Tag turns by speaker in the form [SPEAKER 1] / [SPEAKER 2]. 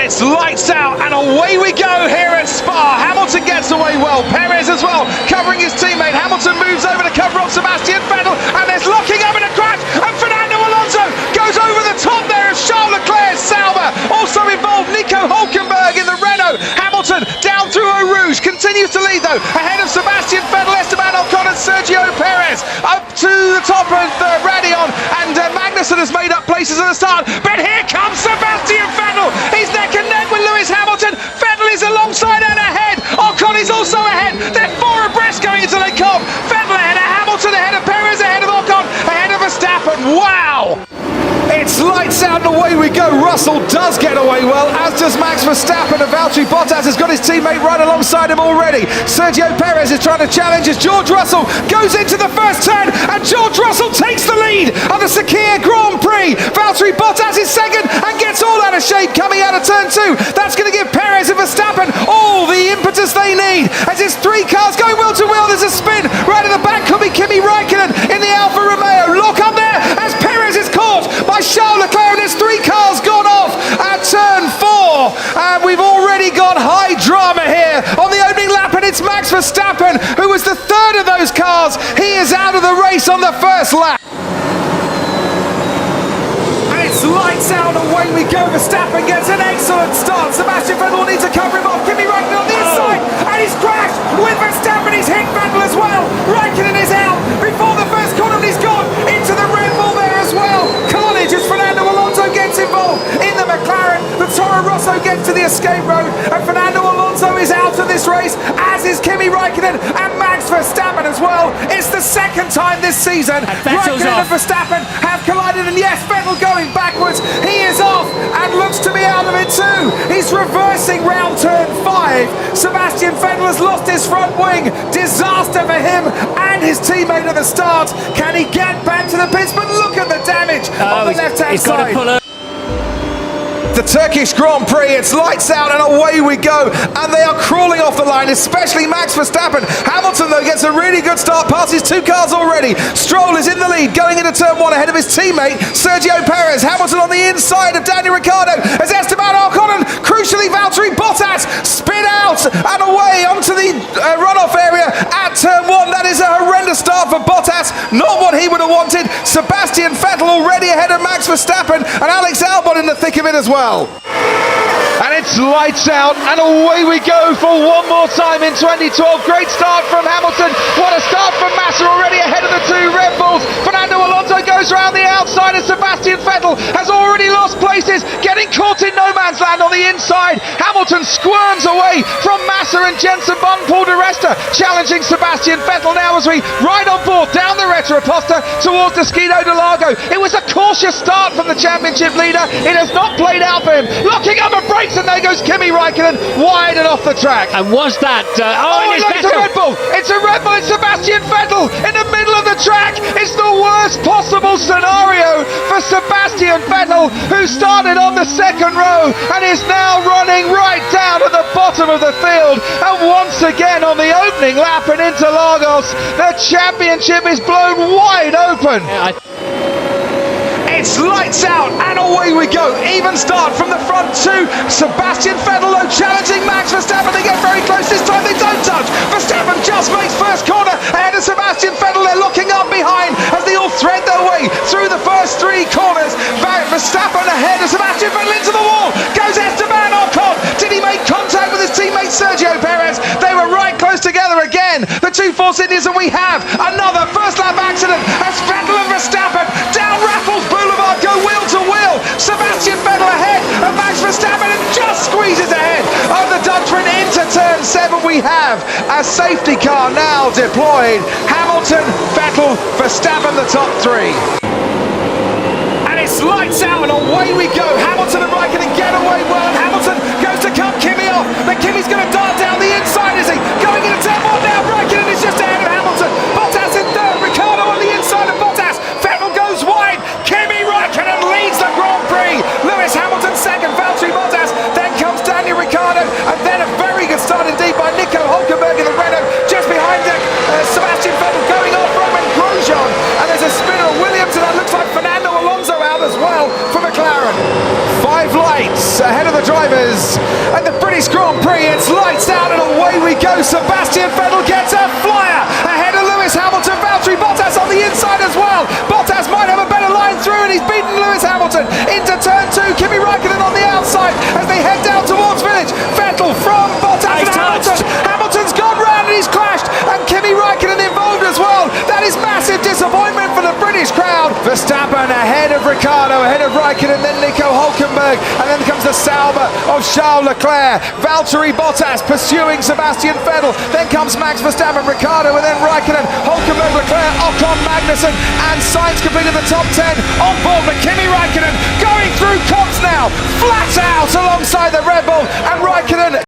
[SPEAKER 1] It's lights out and away we go here at Spa. Hamilton gets away well, Perez as well, covering his teammate. Hamilton moves over to cover up Sebastian Vettel, and there's locking up in a crash, and Fernando Alonso goes over the top there of Charles Leclerc's Sauber. Also involved Nico Hülkenberg in the Renault. Hamilton down through Eau Rouge, continues to lead though, ahead of Sebastian Vettel, Esteban Ocon and Sergio Perez. Up to the top of Radion, and Magnussen has made up places at the start, but here comes Sebastian Vettel. He's neck and neck with Lewis Hamilton. Vettel is alongside and ahead. Ocon is also ahead. They're four abreast going into Le Combe. Vettel ahead of Hamilton, ahead of Perez, ahead of Ocon, ahead of Verstappen. Wow! It's lights out and away we go. Russell does get away well, as does Max Verstappen, and Valtteri Bottas has got his teammate right alongside him already. Sergio Perez is trying to challenge as George Russell goes into the first turn, and George Russell takes the lead of the Segera Grand Prix. Valtteri Bottas is second and gets all out of shape coming out of turn two. That's going to give Perez and Verstappen all the impetus they need, as it's three cars going wheel to wheel. There's a spin right at the back, could be Kimi Raikkonen in the Alfa Romeo. Lock up there as Perez is caught by Charles Leclerc, and there's three cars gone off at turn four, and we've already got high drama here on the opening lap, and it's Max Verstappen who was the third of those cars. He is out of the race on the first lap. Lights out, away we go. Verstappen gets an excellent start. Sebastian Vettel needs to cover him off. Kimi Raikkonen on the inside, and he's crashed with Verstappen. He's hit Vettel as well. Raikkonen is out before the first corner, and he's gone into the Red Bull there as well. Carnage as Fernando Alonso gets involved in the McLaren. The Toro Rosso gets to the escape road, and Fernando Alonso is out of this race, as is Kimi Raikkonen and Max Verstappen as well. It's the second time this season Raikkonen and Verstappen have collided, and yes, Vettel going backwards. He is off and looks to be out of it too. He's reversing round turn 5. Sebastian Vettel has lost his front wing. Disaster for him and his teammate at the start. Can he get back to the pits? But look at the damage on the left-hand side. The Turkish Grand Prix, it's lights out and away we go, and they are crawling off the line, especially Max Verstappen. Hamilton though gets a really good start, passes two cars already. Stroll is in the lead going into turn 1 ahead of his teammate Sergio Perez. Hamilton on the inside of Daniel Ricciardo as Esteban Ocon and crucially Valtteri Bottas spin out and away onto the runoff area at turn 1. That is a horrendous start for Bottas, not what he would have wanted. Sebastian Vettel already ahead of Max Verstappen, and Alex Albon in the thick of it as well. And it's lights out and away we go for one more time in 2012. Great start from Hamilton. What a start from Massa, already ahead of the two Red Bulls. Fernando Alonso goes around the outside, and Sebastian Vettel has already lost places, getting caught in no man's land on the inside. Hamilton squirms away from Massa, and Jenson Button pulled a rester, challenging Sebastian Vettel now as we ride on board down the Retroposta towards the Skido de Lago. It was a cautious start from the championship leader. It has not played out for him. Locking up and brakes, and there goes Kimi Raikkonen wide and off the track.
[SPEAKER 2] And was that
[SPEAKER 1] it's a Red Bull. It's a Red Bull. It's Sebastian Vettel in the middle of the track. It's the worst possible scenario for Sebastian Vettel, who started on the second row and is now running right down at the bottom of the field. And once again on the opening lap in Interlagos, the championship is blown wide open. It's lights out and away we go. Even start from the front two. Sebastian Vettel though challenging Max Verstappen. They get very close. This time they don't touch. Verstappen just makes first corner ahead of Sebastian Vettel. They're looking up behind as they all thread their way through the first three corners. Verstappen ahead of Sebastian Vettel into the wall. Goes Esteban Ocon. Did he make contact with his teammate Sergio Perez? They were right close together again. The two Force Indians, and we have another first lap accident as Vettel and Verstappen down Raffles Boulevard go wheel to wheel. Sebastian Vettel ahead of Max Verstappen and just squeezes ahead of the Dutchman into turn 7. We have a safety car now deployed. Hamilton, Vettel, Verstappen, the top three. And it's lights out and away we go. Hamilton and Raikkonen get away well, and Hamilton goes to cut Kimi off, but Kimi's going to dart down the inside, is he? Going into turn 1 now. Raikkonen is just ahead of Hamilton. Bottas in third, Ricciardo on the inside of Bottas. Vettel goes wide. Kimi Raikkonen leads the Grand Prix. Lewis Hamilton second, Valtteri Bottas. Then comes Daniel Ricciardo, and then a very good start indeed by Nico Hülkenberg in the Renault. Just behind Sebastian Vettel going off Roman Grosjean, and there's a spinner of Williams, and that looks like Fernando Alonso out as well for McLaren. 5 lights ahead of the drivers Sebastian Vettel gets a flyer ahead of Lewis Hamilton. Valtteri Bottas on the inside as well. Bottas might have a better line through, and he's beaten Lewis Hamilton into turn 2. Kimi Raikkonen on the outside as they head down towards Village. Vettel from Bottas and Hamilton. Hamilton's gone round and he's clashed, and Kimi Raikkonen involved as well. That is massive disappointment for the British crowd. Verstappen ahead of Ricciardo, ahead of Raikkonen, then Nico Hülkenberg, and then comes the Sauber of Charles Leclerc. Valtteri Bottas pursuing Sebastian Vettel, then comes Max Verstappen, Ricciardo, and then Raikkonen, Hülkenberg, Leclerc, Ocon, Magnussen, and Sainz completed the top 10 on board. But Kimi Raikkonen going through Cops now, flat out alongside the Red Bull, and Raikkonen